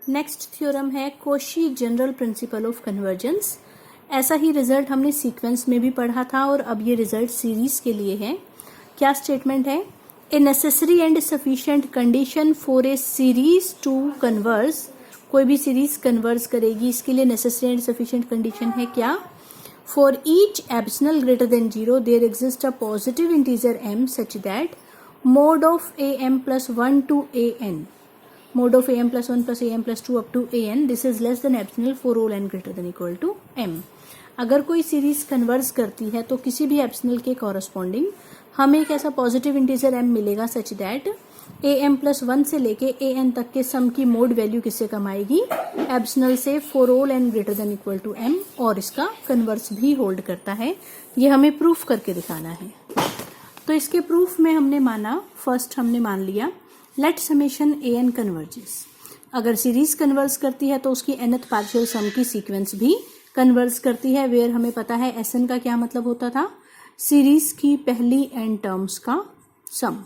Next theorem है Cauchy general principle of convergence. ऐसा ही रिजल्ट हमने सीक्वेंस में भी पढ़ा था और अब ये रिजल्ट सीरीज के लिए है। क्या स्टेटमेंट है? A necessary and sufficient condition for a series to converse. कोई भी सीरीज कन्वर्स करेगी, इसके लिए नेसेसरी एंड सफिशिएंट कंडीशन है क्या? For each epsilon greater than 0 there exist a positive integer m such that mod of am plus 1 to an, mod of am plus 1 plus am plus 2 up to an, this is less than epsilon for all n greater than equal to m। अगर कोई series converse करती है तो किसी भी epsilon के corresponding हमें एक ऐसा पॉजिटिव इंटीजर m मिलेगा सच दैट am प्लस 1 से लेके an तक के सम की मोड वैल्यू किससे कम आएगी? एप्सिलॉन से for all n greater than equal to m, और इसका कन्वर्स भी होल्ड करता है। ये हमें प्रूफ करके दिखाना है। तो इसके प्रूफ में हमने माना, फर्स्ट हमने मान लिया लेट समेशन an कन्वर्जेस। अगर सीरीज कन्वर्स करती है तो उसकी nth पार्शियल सम की सीक्वेंस भी कन्वर्स करती है, वेयर हमें पता है Sn का क्या मतलब होता था? सीरीज की पहली n टर्म्स का सम।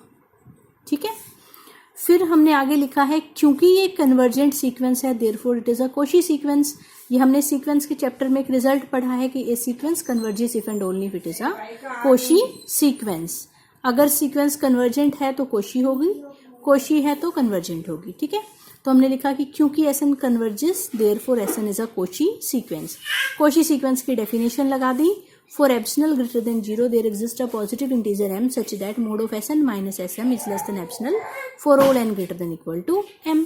ठीक है, फिर हमने आगे लिखा है क्योंकि ये कन्वर्जेंट सीक्वेंस है therefore it is a Cauchy sequence. ये हमने सीक्वेंस के चैप्टर में एक रिजल्ट पढ़ा है कि a sequence converges if and only if it is a Cauchy sequence. अगर सीक्वेंस कन्वर्जेंट है तो कोशी होगी, कोशी है तो कन्वर्जेंट होगी। ठीक है, तो हमने लिखा कि क्योंकि S N converges therefore S N is a Cauchy sequence. Cauchy sequence की डेफिनेशन लगा दी। For epsilon greater than 0 there exist a positive integer m such that mod of S N minus S M is less than epsilon for all n greater than equal to m।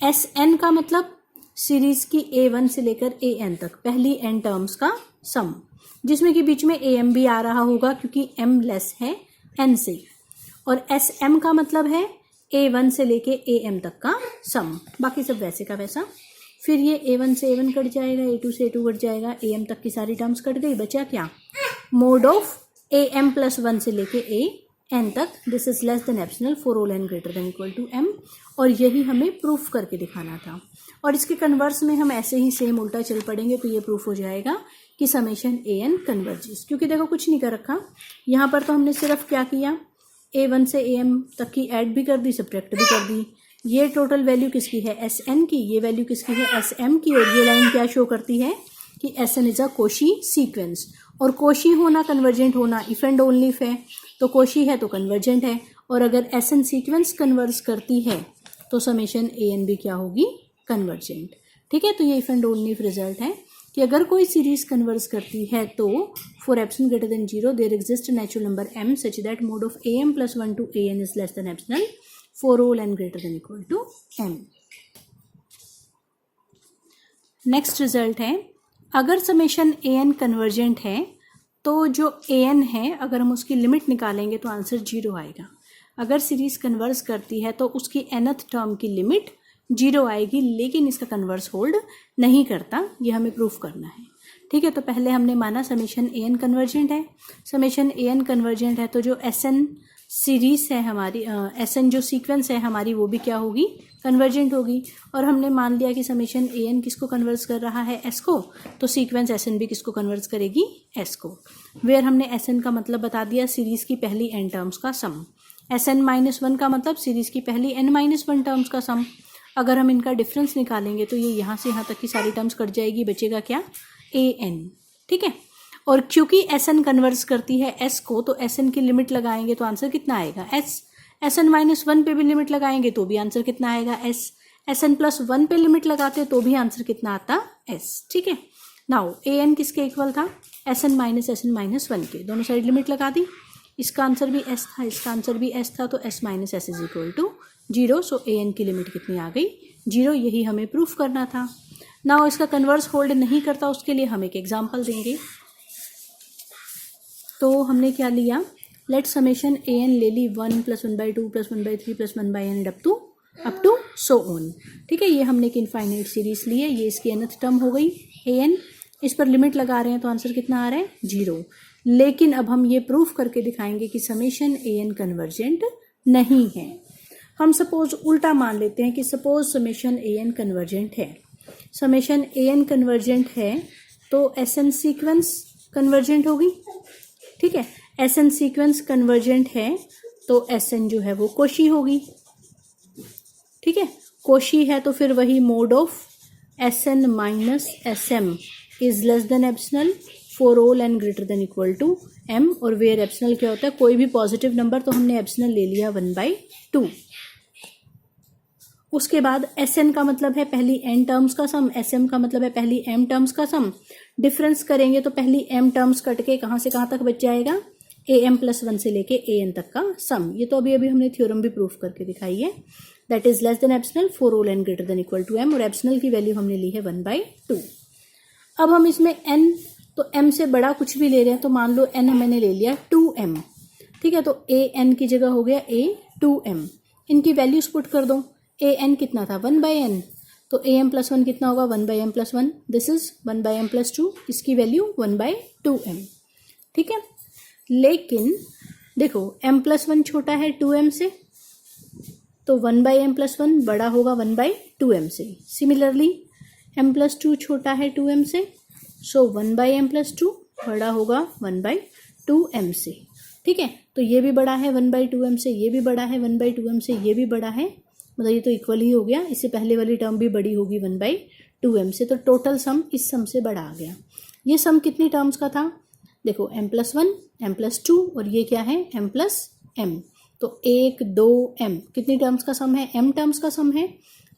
S N का मतलब series की a1 से लेकर an तक पहली n terms का सम, जिसमें कि बीच में am भी आ रहा होगा क्योंकि m लेस है n से। और sm का मतलब है a1 से लेके am तक का सम, बाकी सब वैसे का वैसा। फिर ये a1 से a1 कट जाएगा, a2 से a2 कट जाएगा, am तक की सारी टर्म्स कट गई, बचा क्या? मोड ऑफ am प्लस 1 से लेके an तक, this is less than epsilon for all n greater than equal to m। और यही हमें प्रूफ करके दिखाना था। और इसके कन्वर्स में हम ऐसे ही सेम उल्टा चल पड़ेंगे तो ये प्रूफ हो जाएगा कि समेशन an कन्वर्जेस। क्योंकि देखो कुछ नहीं कर रखा यहाँ पर, तो हमने सिर्फ क्या किया, a1 से am तक की ऐड भी कर दी, सब्ट्रैक्ट भी कर दी। ये टोटल वैल्यू किसकी है? Sn की। ये वैल्यू किसकी है? Sm की। और ये लाइन क्या शो करती है कि Sn is a Cauchy sequence. और कोशी होना, कन्वर्जेंट होना इफ एंड ओनली इफ है, तो कोशी है तो कन्वर्जेंट है। और अगर Sn सीक्वेंस कन्वर्स करती है तो समेशन an भी क्या होगी? कन्वर्जेंट। ठीक है, तो ये if and only if result है कि अगर कोई सीरीज कन्वर्स करती है तो for epsilon greater than 0 there exist natural number m such that mod of am plus 1 to an is less than epsilon for all n greater than equal to m। Next result है अगर summation an convergent है तो जो an है अगर हम उसकी limit निकालेंगे तो आंसर 0 आएगा। अगर सीरीज कन्वर्स करती है तो उसकी nth टर्म की लिमिट 0 आएगी, लेकिन इसका कन्वर्स होल्ड नहीं करता। ये हमें प्रूफ करना है। ठीक है, तो पहले हमने माना समेशन an कन्वर्जेंट है। समेशन an कन्वर्जेंट है तो जो Sn सीरीज है हमारी, Sn जो सीक्वेंस है हमारी, वो भी क्या होगी? कन्वर्जेंट होगी। और हमने मान लिया कि समेशन an किसको कन्वर्स कर रहा है? s को, तो सीक्वेंस Sn भी किसको कन्वर्स करेगी? s को। वेयर हमने Sn का मतलब बता दिया, सीरीज की पहली n टर्म्स का सम। Sn माइनस 1 का मतलब सीरीज की पहली n माइनस 1 टर्म्स का सम। अगर हम इनका डिफरेंस निकालेंगे तो ये यहाँ से यहाँ तक की सारी टर्म्स कट जाएगी, बचेगा क्या? an। ठीक है, और क्योंकि Sn कन्वर्स करती है s को तो Sn की लिमिट लगाएंगे तो आंसर कितना आएगा? s। Sn माइनस 1 पे भी लिमिट लगाएंगे तो भी आंसर कितना आएगा? s। Sn प्लस 1 पे लिमिट लगाते तो भी आंसर कितना आता? s। ठीक है, नाउ an किसके इक्वल था? Sn माइनस 1 के। दोनों साइड लिमिट लगा दी। इसका आंसर भी s था, इसका आंसर भी s था, तो s minus S is equal to 0। So an की लिमिट कितनी आ गई? 0। यही हमें प्रूफ करना था। नाउ इसका कन्वर्स होल्ड नहीं करता, उसके लिए हम एक एग्जाम्पल देंगे। तो हमने क्या लिया, लेट समेशन an ले ली 1 plus 1/2 plus 1/3 plus 1/n up to so on. ठीक है, ये हमने एक इनफाइनाइट सीरीज ली है। ये इसकी nth टर्म हो गई an। इस पर लिमिट लगा रहे हैं तो आंसर कितना आ रहा है? 0। लेकिन अब हम ये प्रूफ करके दिखाएंगे कि समेशन an कन्वर्जेंट नहीं है। हम सपोज उल्टा मान लेते हैं कि सपोज समेशन an कन्वर्जेंट है। समेशन an कन्वर्जेंट है तो Sn सीक्वेंस कन्वर्जेंट होगी। ठीक है, Sn सीक्वेंस कन्वर्जेंट है तो Sn जो है वो कोशी होगी। ठीक है, कोशी है तो फिर वही mod of Sn minus Sm is less than epsilon for all n greater than equal to m, और वेयर एप्सिलॉन क्या होता है, कोई भी पॉजिटिव नंबर, तो हमने एप्सिलॉन ले लिया 1/2। उसके बाद Sn का मतलब है पहली n टर्म्स का सम, Sm का मतलब है पहली m टर्म्स का सम। डिफरेंस करेंगे तो पहली m टर्म्स कट के कहाँ से कहाँ तक बच जाएगा, am+1 से लेके an तक का सम। ये तो अभी अभी हमने थ्योरम भी प्रूफ करके दिखाई है। That is less than epsilon for all n greater than equal to m, और एप्सिलॉन की वैल्यू हमने ली है 1/2। अब हम इसमें n, तो m से बड़ा कुछ भी ले रहे हैं, तो मान लो n मैंने ले लिया 2m, ठीक है, तो an की जगह हो गया a2m। इनकी वैल्यूज पुट कर दो। an कितना था 1/n, तो am+1 कितना होगा 1/m+1, दिस इज 1/m+2, इसकी वैल्यू 1/2m, ठीक है। लेकिन देखो m+1 छोटा है 2m से, तो 1/m+1 बड़ा होगा 1/2m से। सिमिलरली m+2 छोटा है 2m से, सो 1/m+2 बड़ा होगा 1/2m से, ठीक है। तो ये भी बड़ा है 1/2m से, ये भी बड़ा है 1/2m से, ये भी बड़ा है, मतलब ये तो इक्वल ही हो गया। इससे पहले वाली टर्म भी बड़ी होगी 1/2m से, तो टोटल सम इस सम से बड़ा आ गया। ये सम कितनी टर्म्स का था, देखो m+1 m+2 और ये क्या है m+m, तो 1 2 m कितनी टर्म्स का सम है, m टर्म्स का सम है।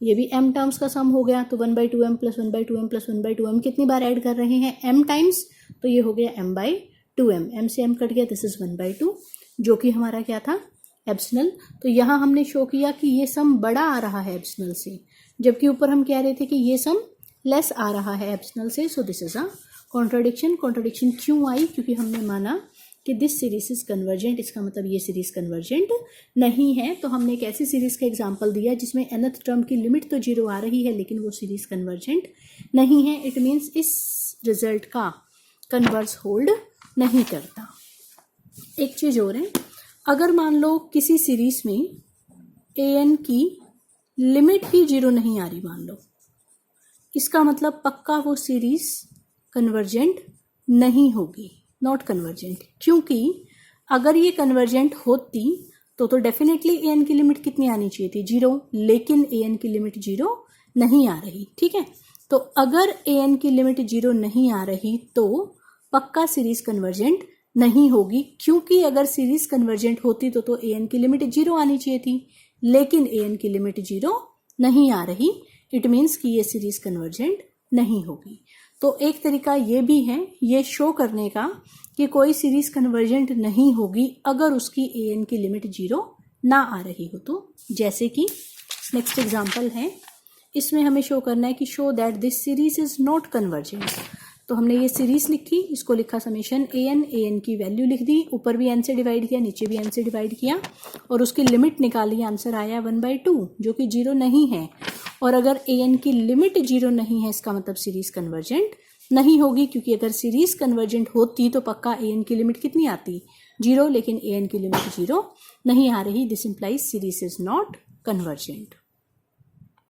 ये भी m टर्म्स का सम हो गया, तो 1/2m + 1/2m + 1/2m कितनी बार ऐड कर रहे हैं m टाइम्स, तो ये हो गया m/2m, m से m कट गया, दिस इज 1/2, जो कि हमारा क्या था एप्सिलॉन। तो यहाँ हमने शो किया कि ये सम बड़ा आ रहा है एप्सिलॉन से, जबकि ऊपर हम कह रहे थे कि ये सम लेस आ रहा है एप्सिलॉन से। So this is a contradiction. Contradiction क्यों आई, क्योंकि हमने माना कि दिस सीरीज इज कन्वर्जेंट, इसका मतलब ये सीरीज कन्वर्जेंट नहीं है। तो हमने एक ऐसी सीरीज का एग्जांपल दिया जिसमें nth टर्म की लिमिट तो 0 आ रही है, लेकिन वो सीरीज कन्वर्जेंट नहीं है। इट मीन्स इस रिजल्ट का कन्वर्स होल्ड नहीं करता। एक चीज और है, अगर मान लो किसी सीरीज में an की लिमिट ही 0 नहीं आ रही, मान लो, इसका मतलब पक्का वो सीरीज कन्वर्जेंट नहीं होगी, नॉट कन्वर्जेंट। क्योंकि अगर ये कन्वर्जेंट होती तो डेफिनेटली an की लिमिट कितनी आनी चाहिए थी 0, लेकिन an की लिमिट 0 नहीं आ रही, ठीक है। तो अगर an की लिमिट 0 नहीं आ रही तो पक्का सीरीज कन्वर्जेंट नहीं होगी, क्योंकि अगर सीरीज कन्वर्जेंट होती तो an की लिमिट 0 आनी चाहिए थी, लेकिन an की लिमिट 0 नहीं आ रही। इट मीन्स कि ये सीरीज कन्वर्जेंट नहीं होगी। तो एक तरीका ये भी है ये शो करने का कि कोई सीरीज कन्वर्जेंट नहीं होगी अगर उसकी an की लिमिट 0 ना आ रही हो। तो जैसे कि नेक्स्ट एग्जांपल है, इसमें हमें शो करना है कि show that this series is not convergent. तो हमने ये सीरीज लिखी, इसको लिखा समेशन an की वैल्यू लिख दी, ऊपर भी n से डिवाइड किया, नीचे भी n से डिवाइड किया, और उसकी लिमिट निकाली, आंसर आया 1/2, जो कि 0 नहीं है। और अगर an की लिमिट 0 नहीं है, इसका मतलब सीरीज कन्वर्जेंट नहीं होगी, क्योंकि अगर सीरीज कन्वर्जेंट होती तो पक्का an की लिमिट कितनी आती 0, लेकिन an की लिमिट 0 नहीं आ रही। This implies series is not convergent.